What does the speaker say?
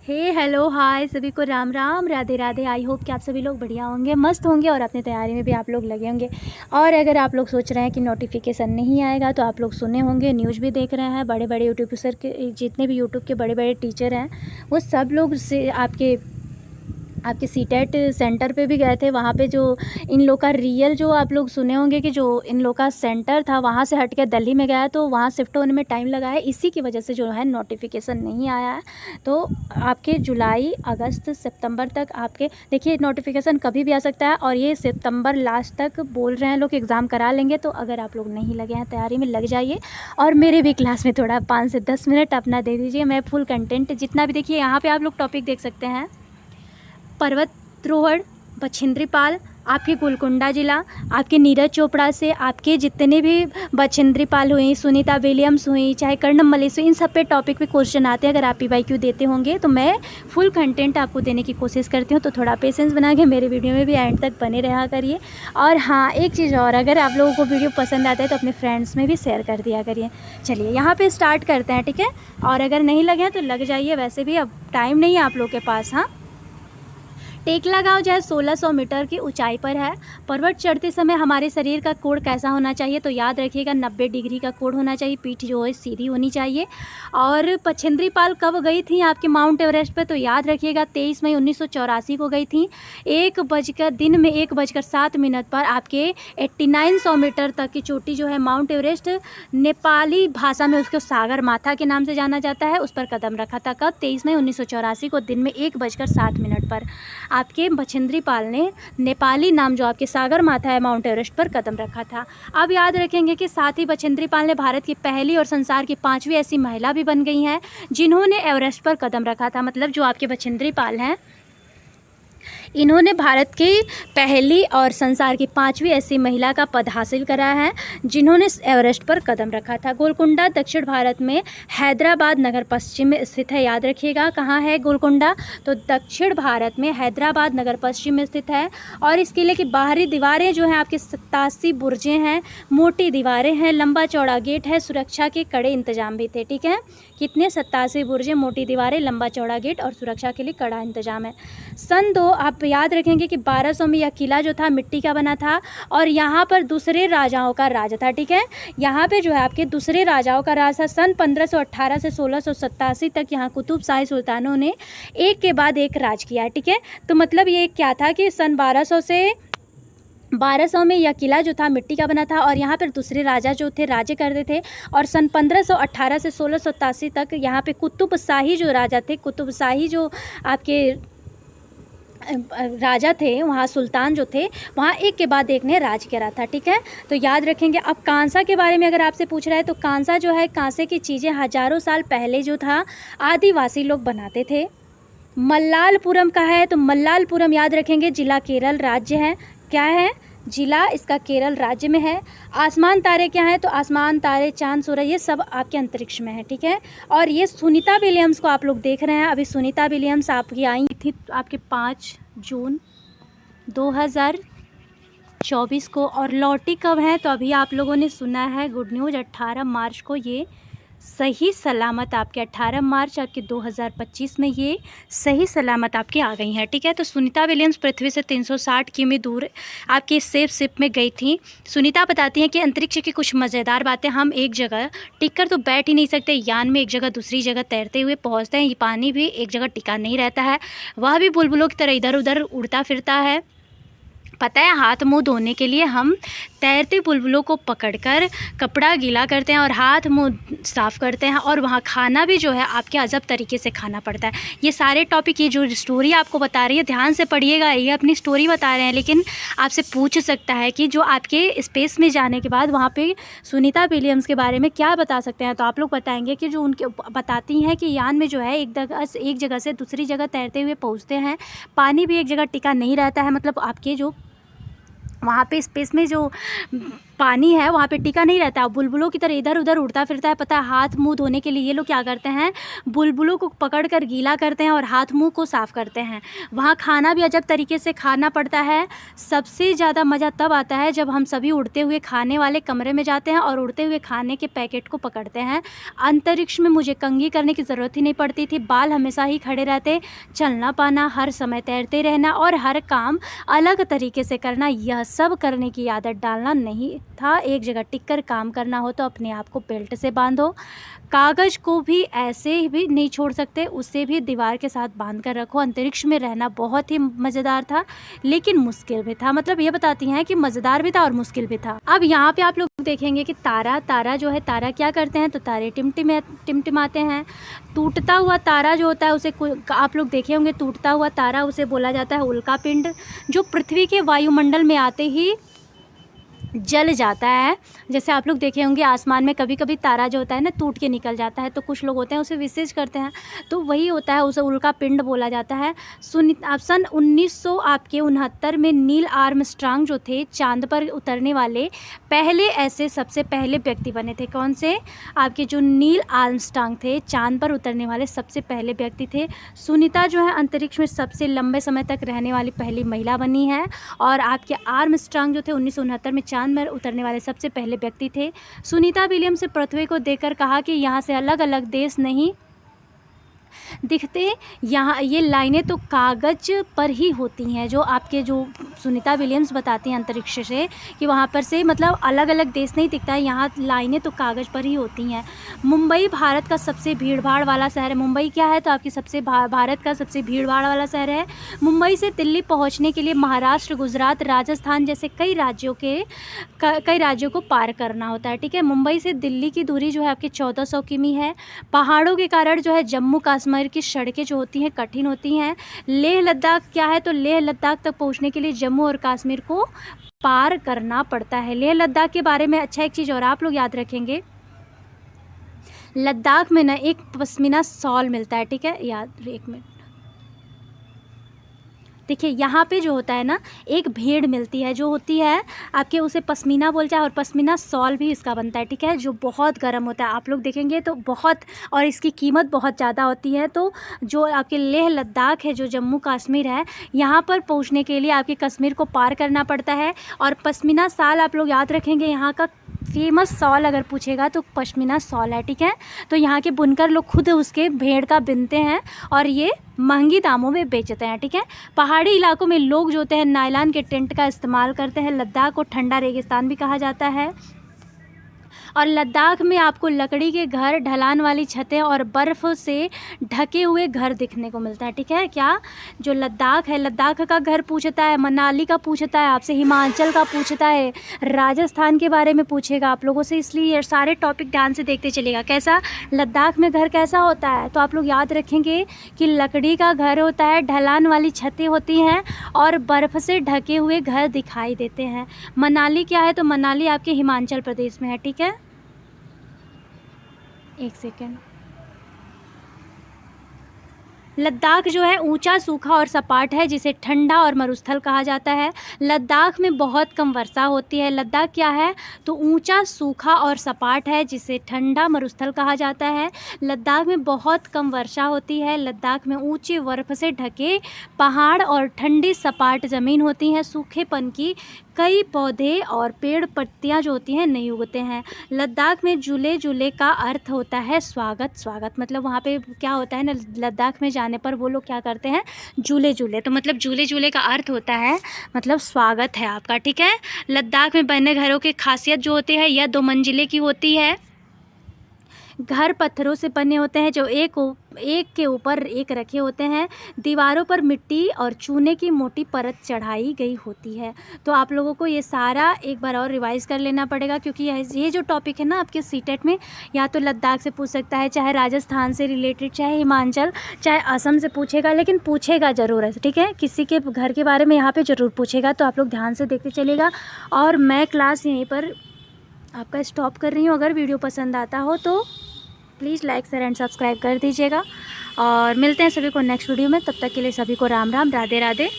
Hello hi सभी को Ram Ram Radhe Radhe. I hope कि आप सभी लोग बढ़िया होंगे, मस्त होंगे और अपनी तैयारी में भी आप लोग लगे होंगे। और अगर आप लोग सोच रहे हैं कि नोटिफिकेशन नहीं आएगा तो आप लोग सुने होंगे, न्यूज़ भी देख रहे हैं। बड़े बड़े यूट्यूबर के जितने भी यूट्यूब के बड़े बड़े टीचर हैं वो सब लोग से आपके सीटेट सेंटर पे भी गए थे। वहाँ पे जो इन लोग का रियल जो आप लोग सुने होंगे कि जो इन लोग का सेंटर था वहाँ से हट के दिल्ली में गया, तो वहाँ शिफ्ट होने में टाइम लगा है। इसी की वजह से जो है नोटिफिकेशन नहीं आया है। तो आपके जुलाई अगस्त सितंबर तक आपके देखिए नोटिफिकेशन कभी भी आ सकता है। और ये सितंबर लास्ट तक बोल रहे हैं लोग एग्ज़ाम करा लेंगे। तो अगर आप लोग नहीं लगे हैं तैयारी में, लग जाइए और मेरे भी क्लास में थोड़ा 5 से 10 मिनट अपना दे दीजिए। मैं फुल कंटेंट जितना भी, देखिए यहाँ पे आप लोग टॉपिक देख सकते हैं। पर्वतारोहण बछेंद्री पाल, आपके गोलकुंडा ज़िला, आपके नीरज चोपड़ा से आपके जितने भी बछेंद्री पाल हुई, सुनीता विलियम्स हुई, चाहे कर्णम मलेश हुई, इन सब पे टॉपिक पे क्वेश्चन आते हैं। अगर आप PYQ देते होंगे तो मैं फुल कंटेंट आपको देने की कोशिश करती हूँ। तो थोड़ा पेशेंस बना के मेरे वीडियो में भी एंड तक बने रहा करिए। और हाँ, एक चीज़ और, अगर आप लोगों को वीडियो पसंद आता है तो अपने फ्रेंड्स में भी शेयर कर दिया करिए। चलिए यहाँ पर स्टार्ट करते हैं, ठीक है। और अगर नहीं लगे हैं तो लग जाइए, वैसे भी अब टाइम नहीं है आप लोग के पास। हाँ, टेकला गांव जो है 1600 मीटर की ऊंचाई पर है। पर्वत चढ़ते समय हमारे शरीर का कोण कैसा होना चाहिए, तो याद रखिएगा 90 डिग्री का कोण होना चाहिए। पीठ जो है सीधी होनी चाहिए। और बछेंद्री पाल कब गई थी आपके माउंट एवरेस्ट पे, तो याद रखिएगा 23 मई 1984 को गई थी। दिन में 1:07 पर आपके 8900 मीटर तक की चोटी जो है माउंट एवरेस्ट, नेपाली भाषा में उसको सागर माथा के नाम से जाना जाता है, उस पर कदम रखा था। कब? 23 मई 1984 को दिन में 1:07 पर आपके बछेंद्री पाल ने नेपाली नाम जो आपके सागर माथा है माउंट एवरेस्ट पर कदम रखा था। अब याद रखेंगे कि साथ ही बछेंद्री पाल ने भारत की पहली और संसार की 5वीं ऐसी महिला भी बन गई हैं जिन्होंने एवरेस्ट पर कदम रखा था। मतलब जो आपके बछेंद्री पाल हैं, इन्होंने भारत की पहली और संसार की 5वीं ऐसी महिला का पद हासिल करा है जिन्होंने एवरेस्ट पर कदम रखा था। गोलकुंडा दक्षिण भारत में हैदराबाद नगर पश्चिम में स्थित है। याद रखिएगा कहाँ है गोलकुंडा, तो दक्षिण भारत में हैदराबाद नगर पश्चिम में स्थित है। और इस किले की बाहरी दीवारें जो हैं आपकी 87 बुर्जें हैं, मोटी दीवारें हैं, लंबा चौड़ा गेट है, सुरक्षा के कड़े इंतजाम भी थे। ठीक है, कितने? 87 बुर्जें, मोटी दीवारें, लंबा चौड़ा गेट और सुरक्षा के लिए कड़ा इंतजाम है। सन 2 आप याद रखेंगे कि 1200 में यह किला जो था मिट्टी का बना था और यहाँ पर दूसरे राजाओं का राज था। ठीक है, यहाँ पे जो है आपके दूसरे राजाओं का राज था। सन 1518 से 1687 तक यहाँ कुतुब शाही सुल्तानों ने एक के बाद एक राज किया है। ठीक है, तो मतलब ये क्या था कि सन 1200 में यह किला जो था मिट्टी का बना था और यहाँ पर दूसरे राजा जो थे राज्य करते थे। और सन 1518 से 1687 तक यहाँ पे कुतुब शाही जो राजा थे, कुतुब शाही जो आपके राजा थे, वहाँ सुल्तान जो थे, वहाँ एक के बाद एक ने राज करा था। ठीक है, तो याद रखेंगे। अब कांसा के बारे में अगर आपसे पूछ रहा है तो कांसा जो है, कांसे की चीज़ें हज़ारों साल पहले जो था आदिवासी लोग बनाते थे। मल्लालपुरम का है, तो मल्लालपुरम याद रखेंगे जिला केरल राज्य है। क्या है? जिला इसका केरल राज्य में है। आसमान तारे क्या हैं, तो आसमान तारे, चांद, सूरज, ये सब आपके अंतरिक्ष में है। ठीक है, और ये सुनीता विलियम्स को आप लोग देख रहे हैं। अभी सुनीता विलियम्स आपकी आई थी आपके 5 जून 2024 को, और लौटी कब है, तो अभी आप लोगों ने सुना है गुड न्यूज़, 18 मार्च को ये सही सलामत आपके 18 मार्च आपके 2025 में ये सही सलामत आपकी आ गई हैं। ठीक है, तो सुनीता विलियम्स पृथ्वी से 360 किमी दूर आपकी सेफ शिप में गई थी। सुनीता बताती हैं कि अंतरिक्ष की कुछ मज़ेदार बातें, हम एक जगह टिक कर तो बैठ ही नहीं सकते, यान में एक जगह दूसरी जगह तैरते हुए पहुंचते हैं। ये पानी भी एक जगह टिका नहीं रहता है, वह भी बुलबुलों की तरह इधर उधर उड़ता फिरता है। पता है, हाथ मुंह धोने के लिए हम तैरते बुलबुलों को पकड़कर कपड़ा गीला करते हैं और हाथ मुंह साफ़ करते हैं। और वहाँ खाना भी जो है आपके अजब तरीके से खाना पड़ता है। ये सारे टॉपिक, ये जो स्टोरी आपको बता रही है, ध्यान से पढ़िएगा। ये अपनी स्टोरी बता रहे हैं, लेकिन आपसे पूछ सकता है कि जो आपके स्पेस में जाने के बाद वहाँ पे सुनीता विलियम्स के बारे में क्या बता सकते हैं, तो आप लोग बताएंगे कि जो उनके बताती हैं कि यान में जो है एक जगह से दूसरी जगह तैरते हुए पहुँचते हैं, पानी भी एक जगह टिका नहीं रहता है। मतलब आपके जो वहाँ पे स्पेस में जो पानी है वहाँ पे टिका नहीं रहता है, बुलबुलों की तरह इधर उधर उड़ता फिरता है। पता है, हाथ मुंह धोने के लिए ये लोग क्या करते हैं, बुलबुलों को पकड़ कर गीला करते हैं और हाथ मुंह को साफ़ करते हैं। वहाँ खाना भी अजब तरीके से खाना पड़ता है। सबसे ज़्यादा मज़ा तब आता है जब हम सभी उड़ते हुए खाने वाले कमरे में जाते हैं और उड़ते हुए खाने के पैकेट को पकड़ते हैं। अंतरिक्ष में मुझे कंघी करने की ज़रूरत ही नहीं पड़ती थी, बाल हमेशा ही खड़े रहते, चलना पाना, हर समय तैरते रहना और हर काम अलग तरीके से करना, यह सब करने की आदत डालना नहीं था। एक जगह टिक कर काम करना हो तो अपने आप को बेल्ट से बांधो। कागज़ को भी ऐसे भी नहीं छोड़ सकते, उसे भी दीवार के साथ बांध कर रखो। अंतरिक्ष में रहना बहुत ही मज़ेदार था लेकिन मुश्किल भी था। मतलब ये बताती हैं कि मज़ेदार भी था और मुश्किल भी था। अब यहाँ पे आप लोग देखेंगे कि तारा जो है, तारा क्या करते हैं, तो तारे टिमटिमाते हैं। टूटता हुआ तारा जो होता है उसे आप लोग देखे होंगे, टूटता हुआ तारा उसे बोला जाता है उल्का पिंड, जो पृथ्वी के वायुमंडल में आते ही जल जाता है। जैसे आप लोग देखे होंगे आसमान में कभी कभी तारा जो होता है ना टूट के निकल जाता है, तो कुछ लोग होते हैं उसे विशेष करते हैं, तो वही होता है, उसे उल्का पिंड बोला जाता है। सन 1969 में नील आर्मस्ट्रांग जो थे चांद पर उतरने वाले पहले ऐसे सबसे पहले व्यक्ति बने थे। कौन से? आपके जो नील आर्मस्ट्रांग थे, चांद पर उतरने वाले सबसे पहले व्यक्ति थे। सुनीता जो है अंतरिक्ष में सबसे लंबे समय तक रहने वाली पहली महिला बनी है। और आपके आर्मस्ट्रांग जो थे 1969 में चांद में उतरने वाले सबसे पहले व्यक्ति थे। सुनीता विलियम्स से पृथ्वी को देखकर कहा कि यहाँ से अलग अलग देश नहीं दिखते, यहाँ ये लाइनें तो कागज़ पर ही होती हैं। जो आपके जो सुनीता विलियम्स बताती हैं अंतरिक्ष से कि वहाँ पर से मतलब अलग अलग देश नहीं दिखता है, यहाँ लाइनें तो कागज़ पर ही होती हैं। मुंबई भारत का सबसे भीड़ भाड़ वाला शहर है। मुंबई क्या है, तो आपकी भारत का सबसे भीड़ भाड़ वाला शहर है। मुंबई से दिल्ली पहुँचने के लिए महाराष्ट्र, गुजरात, राजस्थान जैसे कई राज्यों को पार करना होता है। ठीक है, मुंबई से दिल्ली की दूरी जो है आपकी 1400 किमी है। पहाड़ों के कारण जो है जम्मू कश्मीर की सड़कें जो होती हैं कठिन होती हैं। लेह लद्दाख क्या है, तो लेह लद्दाख तक पहुंचने के लिए जम्मू और कश्मीर को पार करना पड़ता है। लेह लद्दाख के बारे में अच्छा एक चीज़ और आप लोग याद रखेंगे, लद्दाख में ना एक पश्मीना शॉल मिलता है। ठीक है, याद एक मिनट, देखिए यहाँ पे जो होता है ना एक भेड़ मिलती है जो होती है आपके, उसे पश्मीना बोलता है और पश्मीना शॉल भी इसका बनता है। ठीक है, जो बहुत गर्म होता है, आप लोग देखेंगे तो बहुत, और इसकी कीमत बहुत ज़्यादा होती है। तो जो आपके लेह लद्दाख है, जो जम्मू कश्मीर है, यहाँ पर पहुँचने के लिए आपके कश्मीर को पार करना पड़ता है। और पश्मीना शॉल आप लोग याद रखेंगे, यहाँ का फेमस शॉल अगर पूछेगा तो पश्मीना शॉल है। ठीक है, तो यहाँ के बुनकर लोग खुद उसके भेड़ का बिनते हैं और ये महंगी दामों में बेचते हैं। ठीक है, पहाड़ी इलाकों में लोग जो होते हैं नायलॉन के टेंट का इस्तेमाल करते हैं। लद्दाख को ठंडा रेगिस्तान भी कहा जाता है। और लद्दाख में आपको लकड़ी के घर, ढलान वाली छतें और बर्फ़ से ढके हुए घर दिखने को मिलता है। ठीक है, क्या जो लद्दाख है, लद्दाख का घर पूछता है, मनाली का पूछता है आपसे, हिमाचल का पूछता है, राजस्थान के बारे में पूछेगा आप लोगों से, इसलिए ये सारे टॉपिक ध्यान से देखते चलिएगा। कैसा लद्दाख में घर कैसा होता है, तो आप लोग याद रखेंगे कि लकड़ी का घर होता है, ढलान वाली छतें होती हैं और बर्फ़ से ढके हुए घर दिखाई देते हैं। मनाली क्या है, तो मनाली आपके हिमाचल प्रदेश में है। ठीक है, एक सेकेंड। लद्दाख जो है ऊंचा, सूखा और सपाट है, जिसे ठंडा और मरुस्थल कहा जाता है। लद्दाख में बहुत कम वर्षा होती है। लद्दाख क्या है, तो ऊंचा, सूखा और सपाट है, जिसे ठंडा मरुस्थल कहा जाता है। लद्दाख में बहुत कम वर्षा होती है। लद्दाख में ऊंचे बर्फ से ढके पहाड़ और ठंडी सपाट ज़मीन होती हैं। सूखेपन की कई पौधे और पेड़ पत्तियां जो होती हैं नहीं उगते हैं। लद्दाख में जुले जुले का अर्थ होता है स्वागत। मतलब वहाँ पे क्या होता है ना, लद्दाख में जाने पर वो लोग क्या करते हैं, झूले झूले, तो मतलब झूले झूले का अर्थ होता है मतलब स्वागत है आपका। ठीक है, लद्दाख में बने घरों की खासियत जो होती है, यह 2 मंजिले की होती है। घर पत्थरों से बने होते हैं जो एक के ऊपर एक रखे होते हैं। दीवारों पर मिट्टी और चूने की मोटी परत चढ़ाई गई होती है। तो आप लोगों को ये सारा एक बार और रिवाइज़ कर लेना पड़ेगा, क्योंकि ये जो टॉपिक है ना आपके सीटेट में, या तो लद्दाख से पूछ सकता है, चाहे राजस्थान से रिलेटेड, चाहे हिमाचल, चाहे असम से पूछेगा, लेकिन पूछेगा ज़रूर है। ठीक है, किसी के घर के बारे में यहाँ पर ज़रूर पूछेगा, तो आप लोग ध्यान से देखते चलिएगा। और मैं क्लास यहीं पर आपका स्टॉप कर रही हूँ। अगर वीडियो पसंद आता हो तो please like, share and subscribe कर दीजिएगा। और मिलते हैं सभी को नेक्स्ट वीडियो में। तब तक के लिए सभी को राम राम, राधे राधे।